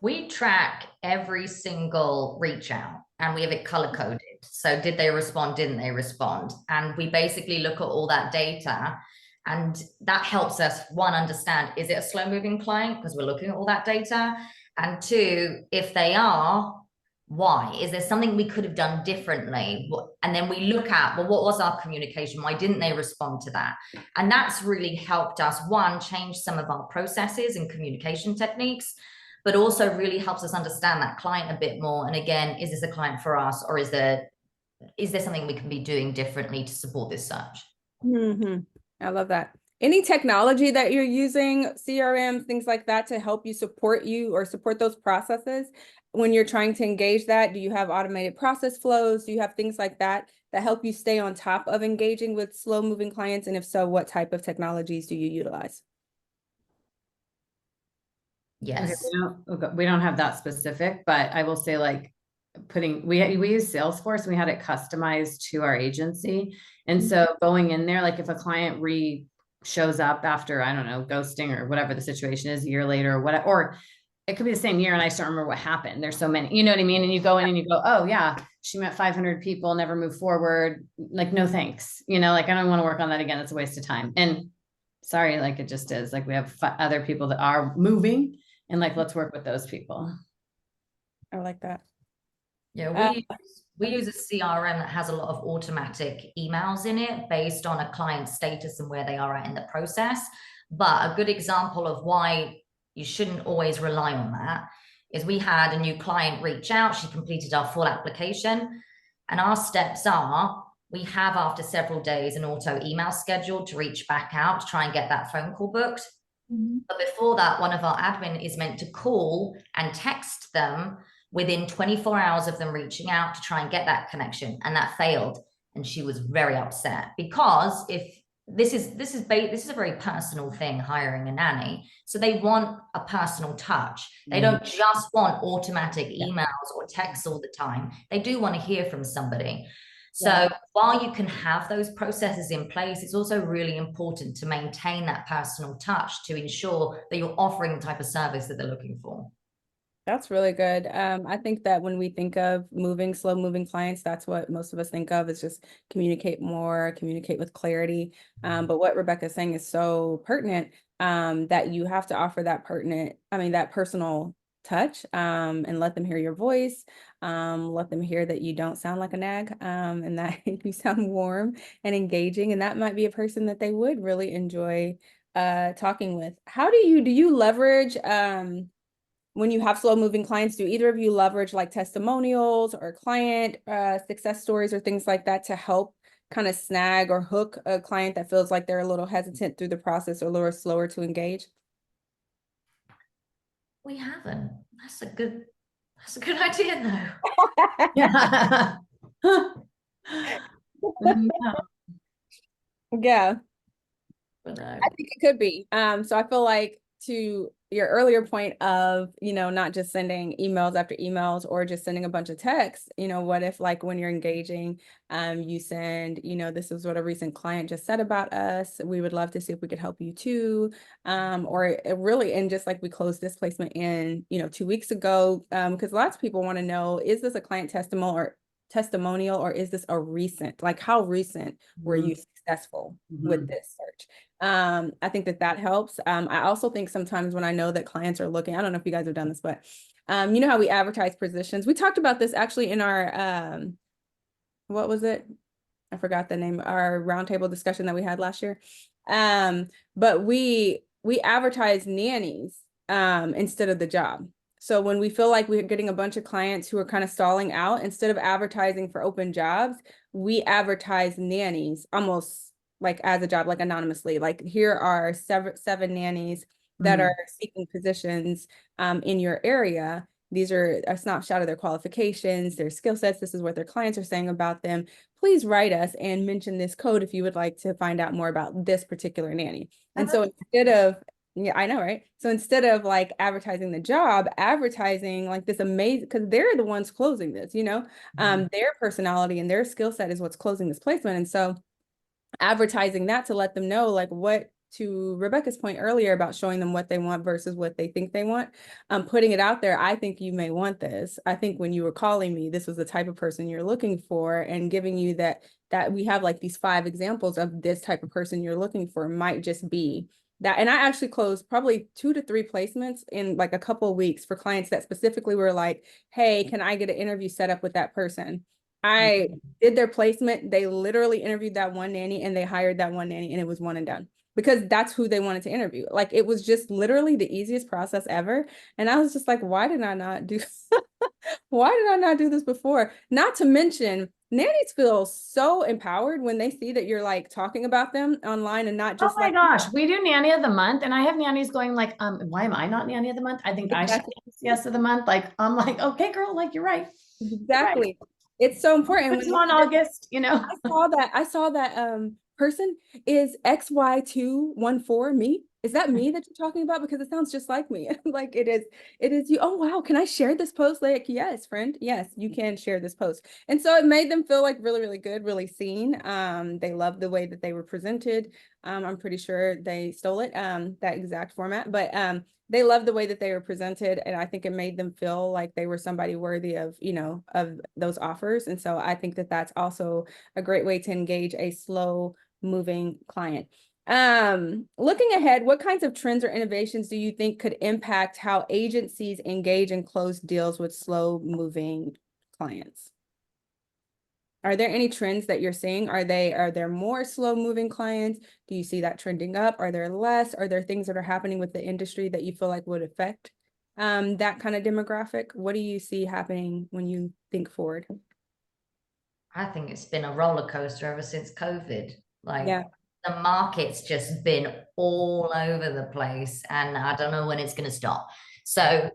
We track every single reach out and we have it color coded. So did they respond? Didn't they respond? And we basically look at all that data, and that helps us, one, understand, is it a slow moving client? Because we're looking at all that data. And two, if they are, why? Is there something we could have done differently? And then we look at, well, what was our communication? Why didn't they respond to that? And that's really helped us, one, change some of our processes and communication techniques, but also really helps us understand that client a bit more. And again, is this a client for us, or is there something we can be doing differently to support this search? I love that. Any technology that you're using, CRMs, things like that, to help you support those processes when you're trying to engage that? Do you have automated process flows? Do you have things like that that help you stay on top of engaging with slow moving clients? And if so, what type of technologies do you utilize? Yes. Okay, we don't have that specific, but I will say, like, we use Salesforce and we had it customized to our agency. And so going in there, like if a client shows up after, I don't know, ghosting or whatever the situation is a year later or whatever, or it could be the same year and I just don't remember what happened. There's so many, you know what I mean? And you go in and you go, oh yeah, she met 500 people, never moved forward. Like, no, thanks. Like, I don't want to work on that again. It's a waste of time. And sorry, like it just is. Like, we have other people that are moving, and like, let's work with those people. I like that. Yeah, we use a CRM that has a lot of automatic emails in it based on a client's status and where they are at in the process. But a good example of why you shouldn't always rely on that is we had a new client reach out. She completed our full application, and our steps are, we have, after several days, an auto email scheduled to reach back out to try and get that phone call booked. But before that, one of our admin is meant to call and text them within 24 hours of them reaching out to try and get that connection, and that failed. And she was very upset because this is a very personal thing, hiring a nanny. So they want a personal touch. They don't just want automatic emails or texts all the time. They do want to hear from somebody. So while you can have those processes in place, it's also really important to maintain that personal touch to ensure that you're offering the type of service that they're looking for. That's really good. I think that when we think of slow moving clients, that's what most of us think of is just communicate more, communicate with clarity. But what Rebecca's saying is so pertinent, that you have to offer that personal touch, and let them hear your voice, let them hear that you don't sound like a nag, and that you sound warm and engaging. And that might be a person that they would really enjoy talking with. Do you leverage when you have slow moving clients, do either of you leverage like testimonials or client success stories or things like that to help kind of snag or hook a client that feels like they're a little hesitant through the process or a little slower to engage? We haven't. That's a good idea though. Yeah. Yeah. But no. I think it could be. So I feel like to your earlier point of, not just sending emails after emails or just sending a bunch of texts, what if like when you're engaging, you send, this is what a recent client just said about us. We would love to see if we could help you too. Or it really, and just like we closed this placement in, 2 weeks ago, because lots of people want to know, is this a client testimonial or is this a recent, like how recent were you successful with this search? I think that helps. I also think sometimes when I know that clients are looking, I don't know if you guys have done this, but you know how we advertise positions. We talked about this actually in our what was it? I forgot the name, our roundtable discussion that we had last year. But we advertise nannies instead of the job. So when we feel like we're getting a bunch of clients who are kind of stalling out, instead of advertising for open jobs, we advertise nannies almost like as a job, like anonymously. Like here are seven nannies that are seeking positions in your area. These are a snapshot of their qualifications, their skill sets. This is what their clients are saying about them. Please write us and mention this code if you would like to find out more about this particular nanny. And so instead of, yeah, I know, right? So instead of like advertising the job, advertising like this amazing, because they're the ones closing this, their personality and their skill set is what's closing this placement. And so advertising that to let them know like what, to Rebecca's point earlier about showing them what they want versus what they think they want, putting it out there. I think you may want this. I think when you were calling me, this was the type of person you're looking for, and giving you that we have like these 5 examples of this type of person you're looking for might just be that. And I actually closed probably 2 to 3 placements in like a couple of weeks for clients that specifically were like, hey, can I get an interview set up with that person? I did their placement. They literally interviewed that one nanny and they hired that one nanny, and it was one and done because that's who they wanted to interview. Like it was just literally the easiest process ever. And I was just like, why did I not do why did I not do this before? Not to mention, nannies feel so empowered when they see that you're like talking about them online and not Oh just my like, gosh, we do nanny of the month, and I have nannies going like, why am I not nanny of the month? I think I should exactly. be yes of the month. Like, I'm like, okay, girl, like you're right. You're right. Exactly. It's so important Put when you they on see that. August, you know. I saw that person is XY214 me. Is that me that you're talking about? Because it sounds just like me. Like it is you. Oh wow, can I share this post? Like, yes, friend. Yes, you can share this post. And so it made them feel like really, really good, really seen. They loved the way that they were presented. I'm pretty sure they stole it, that exact format, but they loved the way that they were presented, and I think it made them feel like they were somebody worthy of, of those offers. And so I think that that's also a great way to engage a slow moving client. Looking ahead, what kinds of trends or innovations do you think could impact how agencies engage and close deals with slow moving clients? Are there any trends that you're seeing? Are there more slow moving clients? Do you see that trending up? Are there less? Are there things that are happening with the industry that you feel like would affect that kind of demographic? What do you see happening when you think forward? I think it's been a roller coaster ever since COVID. Like Yeah. the market's just been all over the place, and I don't know when it's going to stop. So,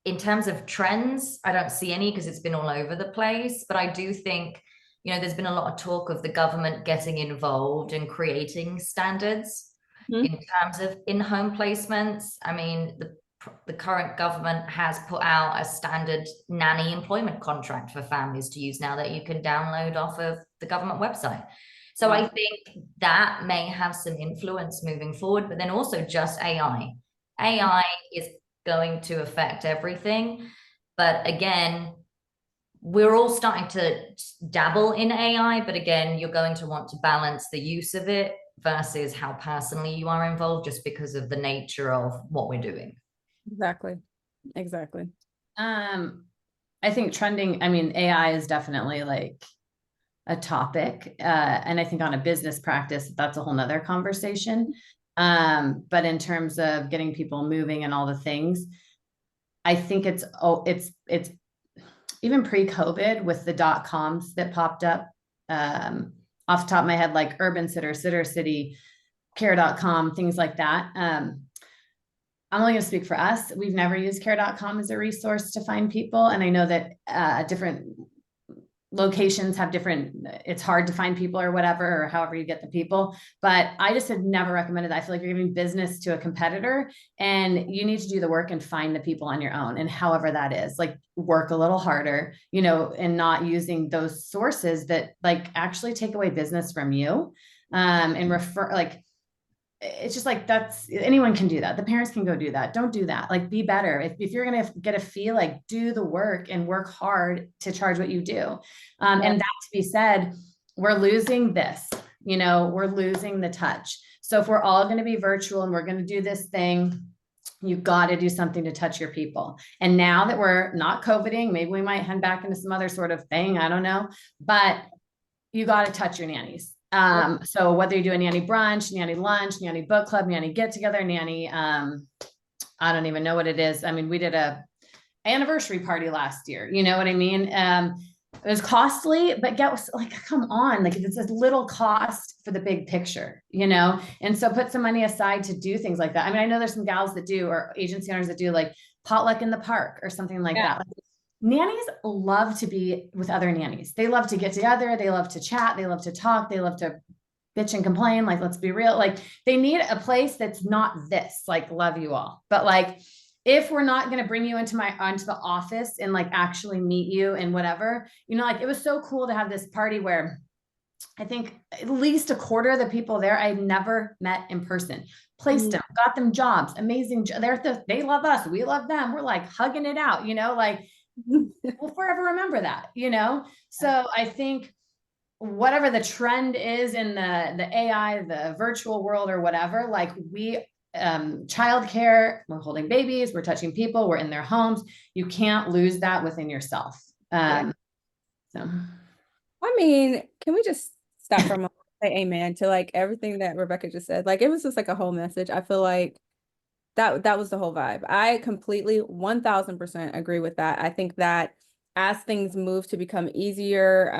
in terms of trends, I don't see any because it's been all over the place. But I do think, there's been a lot of talk of the government getting involved and creating standards in terms of in-home placements. I mean, the current government has put out a standard nanny employment contract for families to use now that you can download off of the government website. So I think that may have some influence moving forward, but then also just AI. AI is going to affect everything. But again, we're all starting to dabble in AI, but again, you're going to want to balance the use of it versus how personally you are involved, just because of the nature of what we're doing. Exactly. Exactly. I think trending, I mean, AI is definitely like a topic. And I think on a business practice, that's a whole nother conversation. But in terms of getting people moving and all the things, I think it's even pre-COVID with the .coms that popped up. Off the top of my head, like Urban Sitter, Sitter City, care.com, things like that. I'm only going to speak for us. We've never used care.com as a resource to find people. And I know that different locations have different, it's hard to find people or whatever, or however you get the people. But I just have never recommended that. I feel like you're giving business to a competitor and you need to do the work and find the people on your own. And however that is, like work a little harder, you know, and not using those sources that like actually take away business from you. And refer, like, it's just like, that's, anyone can do that. The parents can go do that. Don't do that. Like, be better. If you're going to get a fee, like do the work and work hard to charge what you do. And that to be said, we're losing this, you know, we're losing the touch. So if we're all going to be virtual and we're going to do this thing, you've got to do something to touch your people. And now that we're not COVIDing, maybe we might head back into some other sort of thing. I don't know, but you got to touch your nannies. So whether you do a nanny brunch, nanny lunch, nanny book club, nanny get together, nanny, I don't even know what it is. I mean, we did a anniversary party last year, you know what I mean? It was costly, but like, come on, like it's a little cost for the big picture, you know? And so put some money aside to do things like that. I mean, I know there's some gals that do, or agency owners that do like potluck in the park or something like that. Like, nannies love to be with other nannies. They love to get together. They love to chat. They love to talk. They love to bitch and complain. Like, let's be real. Like, they need a place that's not this, like, love you all. But like, if we're not going to bring you onto the office and like actually meet you and whatever, you know, like it was so cool to have this party where I think at least a quarter of the people there I had never met in person. Placed them, got them jobs, amazing. They love us. We love them. We're like hugging it out, you know, like, we'll forever remember that, you know? So I think whatever the trend is in the AI, the virtual world or whatever, like childcare, we're holding babies, we're touching people, we're in their homes. You can't lose that within yourself. So. I mean, can we just stop for a moment and say amen to like everything that Rebecca just said? Like, it was just like a whole message. I feel like that was the whole vibe. I completely 1000% agree with that. I think that as things move to become easier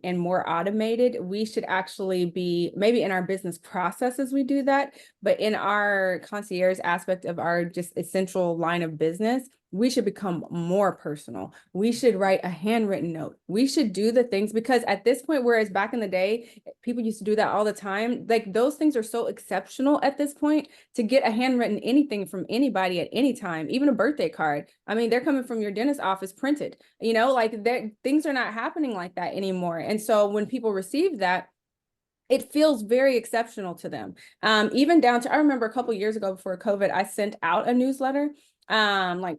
and more automated, we should actually be maybe in our business processes, we do that, but in our concierge aspect of our just essential line of business, we should become more personal. We should write a handwritten note. We should do the things because at this point, whereas back in the day, people used to do that all the time. Like those things are so exceptional at this point to get a handwritten anything from anybody at any time, even a birthday card. I mean, they're coming from your dentist office printed, you know, like things are not happening like that anymore. And so when people receive that, it feels very exceptional to them. Even down to, I remember a couple years ago before COVID, I sent out a newsletter, like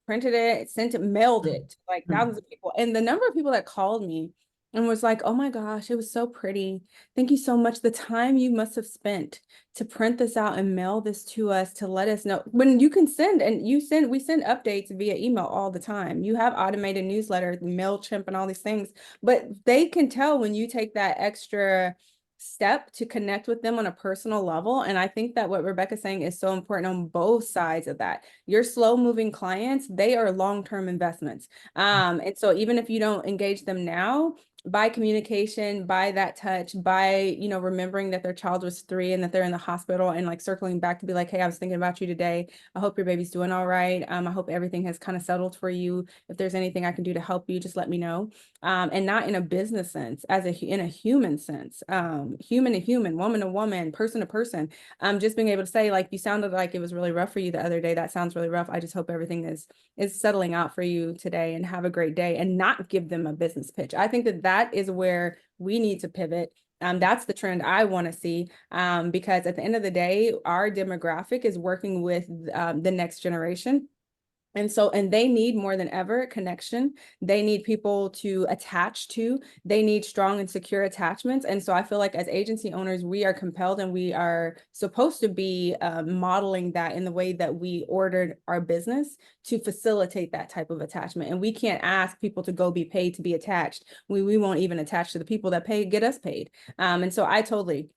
printed it, sent it, mailed it to like thousands of people. And the number of people that called me and was like, oh my gosh, it was so pretty. Thank you so much. The time you must have spent to print this out and mail this to us to let us know when you can send, and we send updates via email all the time. You have automated newsletters, MailChimp and all these things, but they can tell when you take that extra step to connect with them on a personal level. And I think that what Rebecca's saying is so important on both sides of that. Your slow moving clients, they are long-term investments. And so even if you don't engage them now, by communication, by that touch, by, you know, remembering that their child was 3 and that they're in the hospital and like circling back to be like, hey, I was thinking about you today. I hope your baby's doing all right. I hope everything has kind of settled for you. If there's anything I can do to help you, just let me know. And not in a business sense, in a human sense, human to human, woman to woman, person to person. Just being able to say, like, you sounded like it was really rough for you the other day. That sounds really rough. I just hope everything is settling out for you today, and have a great day, and not give them a business pitch. I think that is where we need to pivot. That's the trend I want to see, because at the end of the day, our demographic is working with the next generation. And so, and they need more than ever connection. They need people to attach to. They need strong and secure attachments. And so I feel like as agency owners, we are compelled and we are supposed to be modeling that in the way that we ordered our business to facilitate that type of attachment. And we can't ask people to go be paid to be attached. We won't even attach to the people that get us paid. And so I totally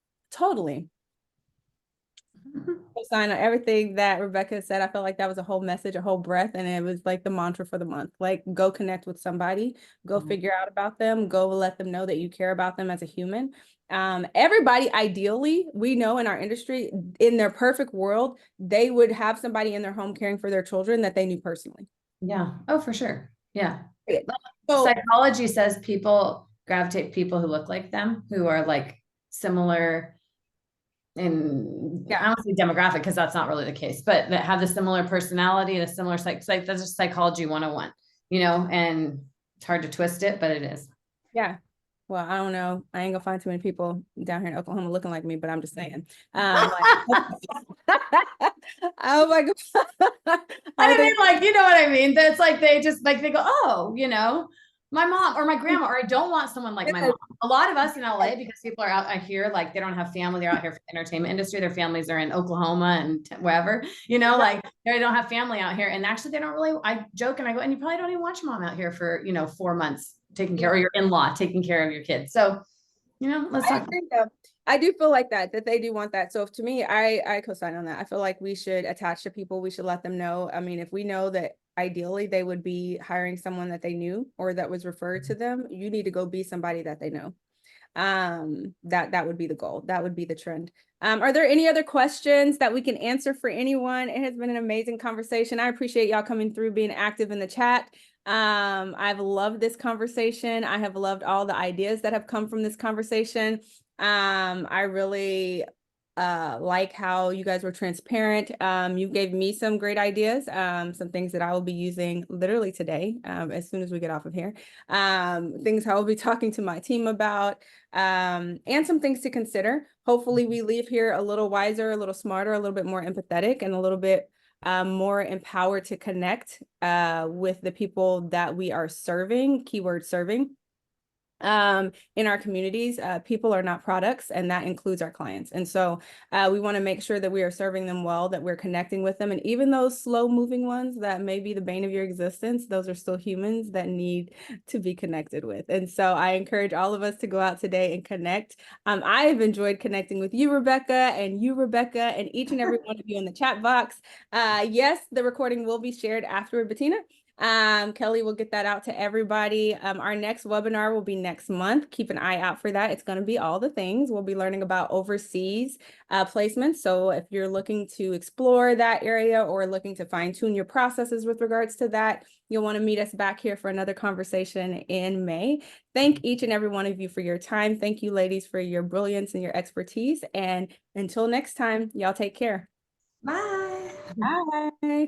sign on everything that Rebecca said. I felt like that was a whole message, a whole breath, and it was like the mantra for the month. Like, go connect with somebody, go figure out about them, go let them know that you care about them as a human. Everybody, ideally, we know in our industry, in their perfect world, they would have somebody in their home caring for their children that they knew personally. Yeah. Oh, for sure. Yeah. So Psychology says people gravitate people who look like them, who are like similar in, I don't say demographic because that's not really the case, but that have the similar personality and a similar that's just psychology 101, you know, and it's hard to twist it, but it is. yeah. Well, I don't know. I ain't gonna find too many people down here in Oklahoma looking like me, but I'm just saying. Oh my God. I mean, like, you know what I mean? That's like, they just like, they go, oh, you know, my mom or my grandma, or I don't want someone like my mom. A lot of us in LA, because people are out here, like they don't have family. They're out here for the entertainment industry. Their families are in Oklahoma and wherever, you know, like they don't have family out here. And actually they don't really, I joke and I go, and you probably don't even watch mom out here for, you know, 4 months taking care of your in-law, taking care of your kids. So, you know, let's talk. I do feel like that they do want that. So to me, I co-sign on that. I feel like we should attach to people. We should let them know. I mean, if we know that ideally they would be hiring someone that they knew or that was referred to them, you need to go be somebody that they know. That would be the goal. That would be the trend. Are there any other questions that we can answer for anyone? It has been an amazing conversation. I appreciate y'all coming through, being active in the chat. I've loved this conversation. I have loved all the ideas that have come from this conversation. I really like how you guys were transparent. You gave me some great ideas, some things that I will be using literally today, as soon as we get off of here. Things I will be talking to my team about, and some things to consider. Hopefully we leave here a little wiser, a little smarter, a little bit more empathetic, and a little bit more empowered to connect with the people that we are serving, keyword serving. In our communities, people are not products, and that includes our clients. And so we want to make sure that we are serving them well, that we're connecting with them. And even those slow moving ones that may be the bane of your existence, those are still humans that need to be connected with. And so I encourage all of us to go out today and connect. I have enjoyed connecting with you, Rebecca, and each and every one of you in the chat box. Yes, the recording will be shared afterward, Bettina. Kelly will get that out to everybody. Our next webinar will be next month. Keep an eye out for that. It's going to be all the things. We'll be learning about overseas placements. So if you're looking to explore that area or looking to fine tune your processes with regards to that, you'll want to meet us back here for another conversation in May. Thank each and every one of you for your time. Thank you, ladies, for your brilliance and your expertise. And until next time, y'all take care. Bye. Bye.